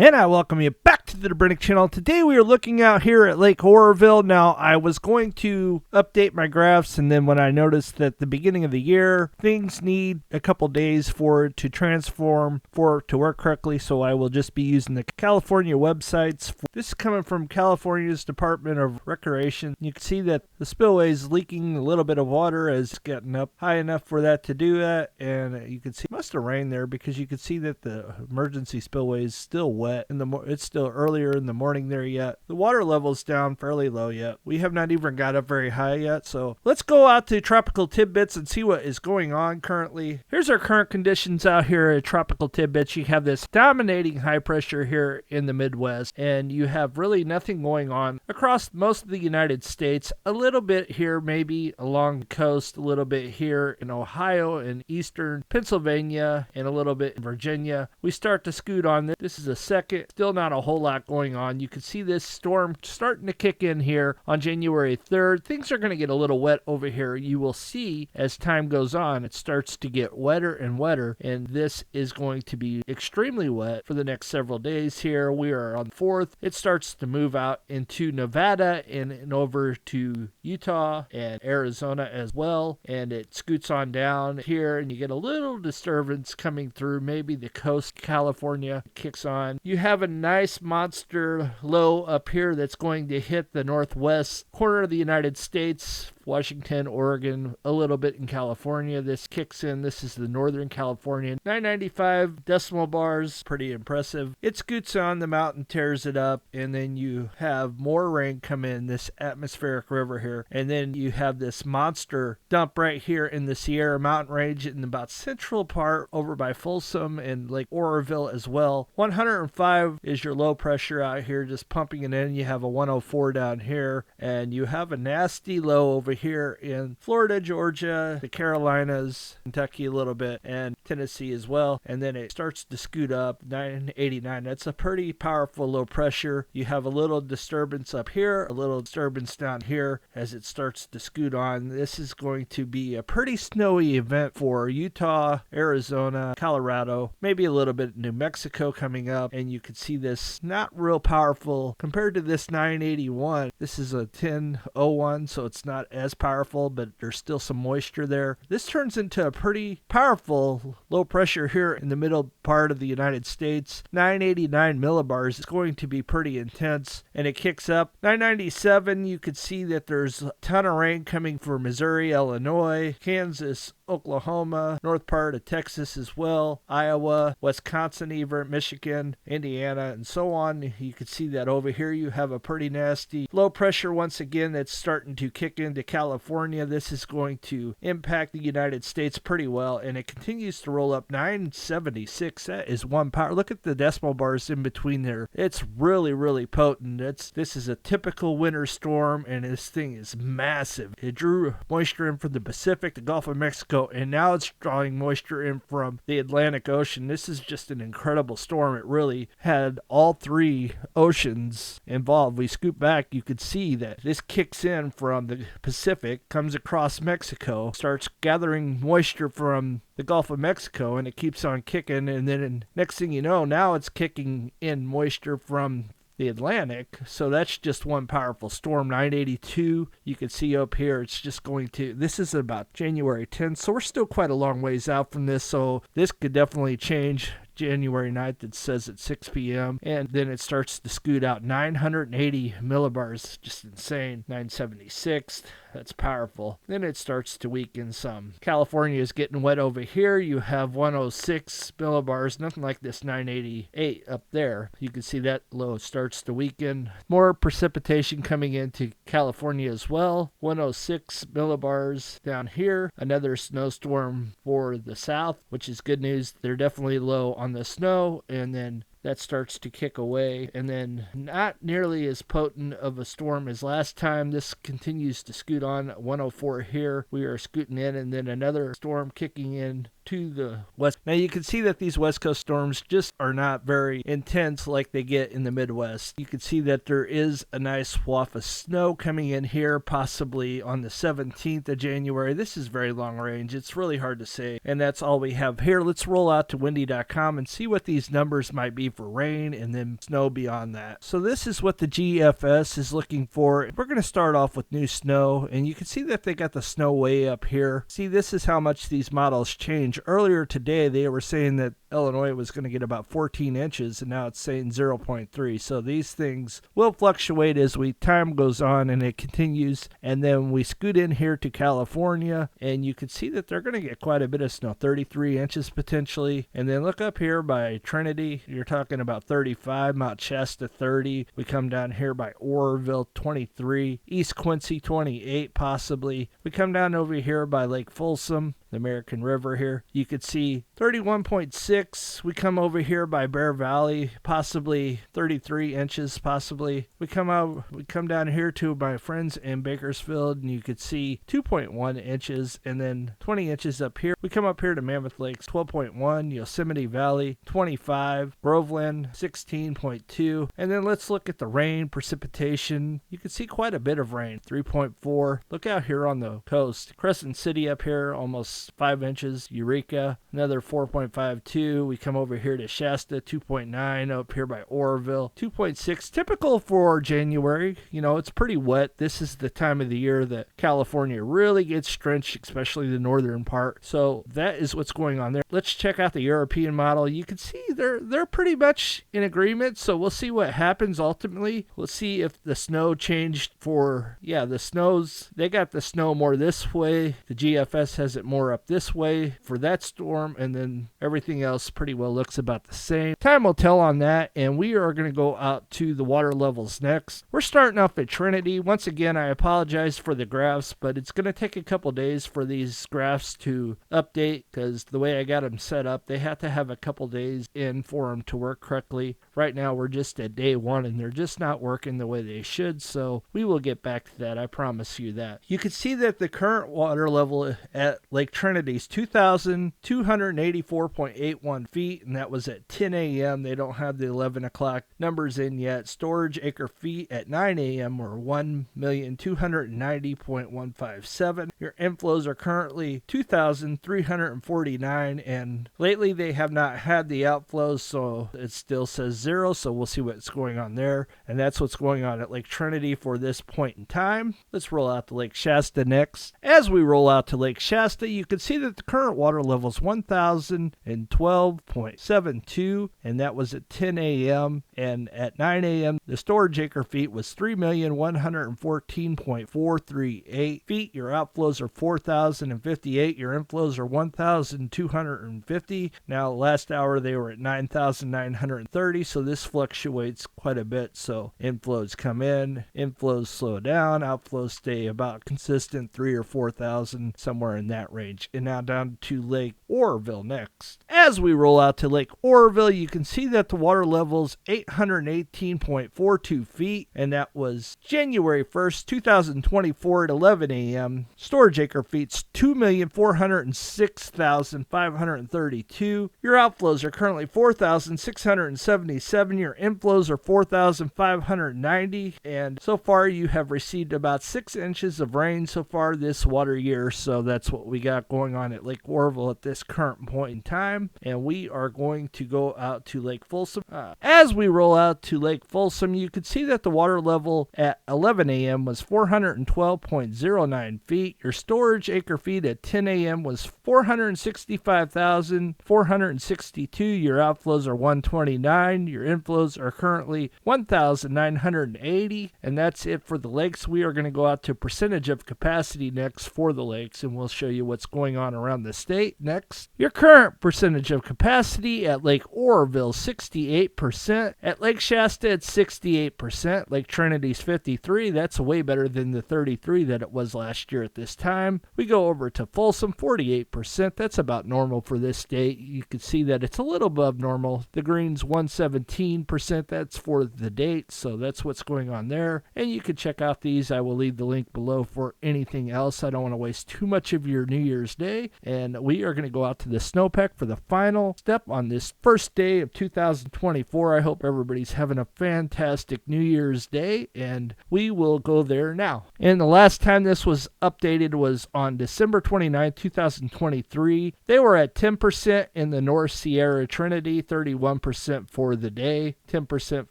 And I welcome you back to the Brennick channel. Today we are looking out here at Lake Oroville. Now, I was going to update my graphs, and then when I noticed that the beginning of the year, things need a couple days for it to transform, for it to work correctly, so I will just be using the California websites. This is coming from California's Department of Recreation. You can see that the spillway is leaking a little bit of water as it's getting up high enough for that to do that, and you can see it must have rained there because you can see that the emergency spillway is still wet. It's still earlier in the morning there yet. The water level's down fairly low yet. We have not even got up very high yet, so let's go out to Tropical Tidbits and see what is going on currently. Here's our current conditions out here at Tropical Tidbits. You have this dominating high pressure here in the Midwest, and you have really nothing going on across most of the United States. A little bit here maybe along the coast, a little bit here in Ohio and eastern Pennsylvania, and a little bit in Virginia. We start to scoot on this. This is a second, still not a whole lot going on. You can see this storm starting to kick in here on January 3rd. Things are going to get a little wet over here. You will see as time goes on, it starts to get wetter and wetter, and this is going to be extremely wet for the next several days here. We are on the 4th. It starts to move out into Nevada and over to Utah and Arizona as well, and it scoots on down here, and you get a little disturbance coming through. Maybe the coast, California kicks on. You have a nice monster low up here that's going to hit the northwest corner of the United States, Washington, Oregon, a little bit in California. This kicks in. This is the Northern California. 995 decimal bars. Pretty impressive. It scoots on the mountain, tears it up, and then you have more rain come in this atmospheric river here. And then you have this monster dump right here in the Sierra Mountain Range in about central part over by Folsom and Lake Oroville as well. 105 is your low pressure out here, just pumping it in. You have a 104 down here, and you have a nasty low over here in Florida, Georgia, the Carolinas, Kentucky a little bit, and Tennessee as well. And then it starts to scoot up 989. That's a pretty powerful low pressure. You have a little disturbance up here, a little disturbance down here as it starts to scoot on. This is going to be a pretty snowy event for Utah, Arizona, Colorado, maybe a little bit New Mexico coming up. And you can see this not real powerful compared to this 981. This is a 1001, so it's not as powerful, but there's still some moisture there. This turns into a pretty powerful low pressure here in the middle part of the United States. 989 millibars is going to be pretty intense, and it kicks up. 997, you could see that there's a ton of rain coming from Missouri, Illinois, Kansas, Oklahoma, north part of Texas as well, Iowa, Wisconsin, even Michigan, Indiana, and so on. You can see that over here you have a pretty nasty low pressure once again that's starting to kick into California. This is going to impact the United States pretty well, and it continues to roll up. 976, that is one power. Look at the decimal bars in between there. It's really, really potent. This is a typical winter storm, and this thing is massive. It drew moisture in from the Pacific, the Gulf of Mexico, and now it's drawing moisture in from the Atlantic Ocean. This is just an incredible storm. It really had all three oceans involved. We scoot back, you could see that this kicks in from the Pacific, comes across Mexico, starts gathering moisture from the Gulf of Mexico, and it keeps on kicking, and then next thing you know, now it's kicking in moisture from the Atlantic. So that's just one powerful storm. 982, you can see up here, it's just going to, this is about January 10th, so we're still quite a long ways out from this, so this could definitely change January 9th, it says at 6 p.m. And then it starts to scoot out. 980 millibars, just insane. 976, that's powerful. Then it starts to weaken some. California is getting wet over here. You have 106 millibars, nothing like this 988 up there. You can see that low starts to weaken. More precipitation coming into California as well. 106 millibars down here. Another snowstorm for the south, which is good news. They're definitely low on the snow, and then that starts to kick away, and then not nearly as potent of a storm as last time. This continues to scoot on. 104 here, we are scooting in, and then another storm kicking in to the west. Now you can see that these west coast storms just are not very intense like they get in the Midwest. You can see that there is a nice swath of snow coming in here, possibly on the 17th of January. This is very long range. It's really hard to say. And that's all we have here. Let's roll out to windy.com and see what these numbers might be for rain and then snow beyond that. So this is what the GFS is looking for. We're going to start off with new snow, and you can see that they got the snow way up here. See, this is how much these models change. Earlier today, they were saying that Illinois was going to get about 14 inches, and now it's saying 0.3. So these things will fluctuate as time goes on and it continues. And then we scoot in here to California, and you can see that they're going to get quite a bit of snow, 33 inches potentially. And then look up here by Trinity, you're talking about 35, Mount Shasta 30. We come down here by Oroville, 23, East Quincy 28 possibly. We come down over here by Lake Folsom, the American River here. You could see 31.6. We come over here by Bear Valley, possibly 33 inches, possibly. We come down here to my friends in Bakersfield, and you could see 2.1 inches, and then 20 inches up here. We come up here to Mammoth Lakes, 12.1, Yosemite Valley, 25, Groveland, 16.2, and then let's look at the rain, precipitation. You can see quite a bit of rain, 3.4. Look out here on the coast. Crescent City up here, almost 5 inches. Eureka, another 4.52. We come over here to Shasta, 2.9. Up here by Oroville, 2.6. Typical for January. You know, it's pretty wet. This is the time of the year that California really gets drenched, especially the northern part. So that is what's going on there. Let's check out the European model. You can see they're pretty much in agreement. So we'll see what happens ultimately. We'll see if the snow changed for, the snows. They got the snow more this way. The GFS has it more up this way for that storm, and then everything else pretty well looks about the same. Time will tell on that, and we are going to go out to the water levels next. We're starting off at Trinity. Once again, I apologize for the graphs, but it's going to take a couple days for these graphs to update because the way I got them set up, they have to have a couple days in for them to work correctly. Right now, we're just at day 1, and they're just not working the way they should, so we will get back to that. I promise you that. You can see that the current water level at Lake Trinity is 2,284.81 feet, and that was at 10 a.m. They don't have the 11 o'clock numbers in yet. Storage acre feet at 9 a.m. were 1,290.157. Your inflows are currently 2,349, and lately they have not had the outflows, so it still says 0, so we'll see what's going on there. And that's what's going on at Lake Trinity for this point in time. Let's roll out to Lake Shasta next. As we roll out to Lake Shasta, you can see that the current water level is 1,012.72, and that was at 10 a.m. And at 9 a.m., the storage acre feet was 3,114.438 feet. Your outflows are 4,058. Your inflows are 1,250. Now, last hour they were at 9,930, so this fluctuates quite a bit. So inflows come in, inflows slow down, outflows stay about consistent, 3,000 or 4,000, somewhere in that range. And now down to Lake Oroville next. As we roll out to Lake Oroville, you can see that the water level's 818.42 feet, and that was January 1st, 2024 at 11 a.m. Storage acre feet's 2,406,532. Your outflows are currently 4,677. Your inflows are 4,590, and so far you have received about 6 inches of rain so far this water year, so that's what we got going on at Lake Oroville at this current point in time. And we are going to go out to Lake Folsom. As we roll out to Lake Folsom, you can see that the water level at 11 a.m. was 412.09 feet. Your storage acre feet at 10 a.m. was 465,462. Your outflows are 129. Your inflows are currently 1,980. And that's it for the lakes. We are going to go out to percentage of capacity next for the lakes, and we'll show you what's going on around the state next. Your current percentage of of capacity at Lake Oroville, 68%. At Lake Shasta, it's 68%. Lake Trinity's 53%. That's way better than the 33% that it was last year at this time. We go over to Folsom, 48%. That's about normal for this date. You can see that it's a little above normal. The Green's 117%. That's for the date, so that's what's going on there. And you can check out these. I will leave the link below for anything else. I don't want to waste too much of your New Year's Day. And we are going to go out to the Snowpack for the final step on this first day of 2024. I hope everybody's having a fantastic New Year's Day, and we will go there now. And the last time this was updated was on December 29, 2023. They were at 10% in the North Sierra Trinity, 31% for the day, 10%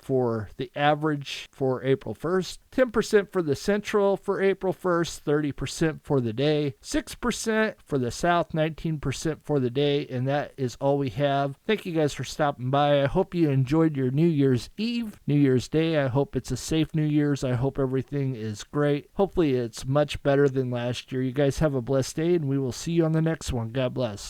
for the average for April 1st, 10% for the Central for April 1st, 30% for the day, 6% for the South, 19% for the day, and that is all we have. Thank you guys for stopping by. I hope you enjoyed your New Year's Eve, New Year's Day. I hope it's a safe New Year's. I hope everything is great. Hopefully it's much better than last year. You guys have a blessed day, and we will see you on the next one. God bless.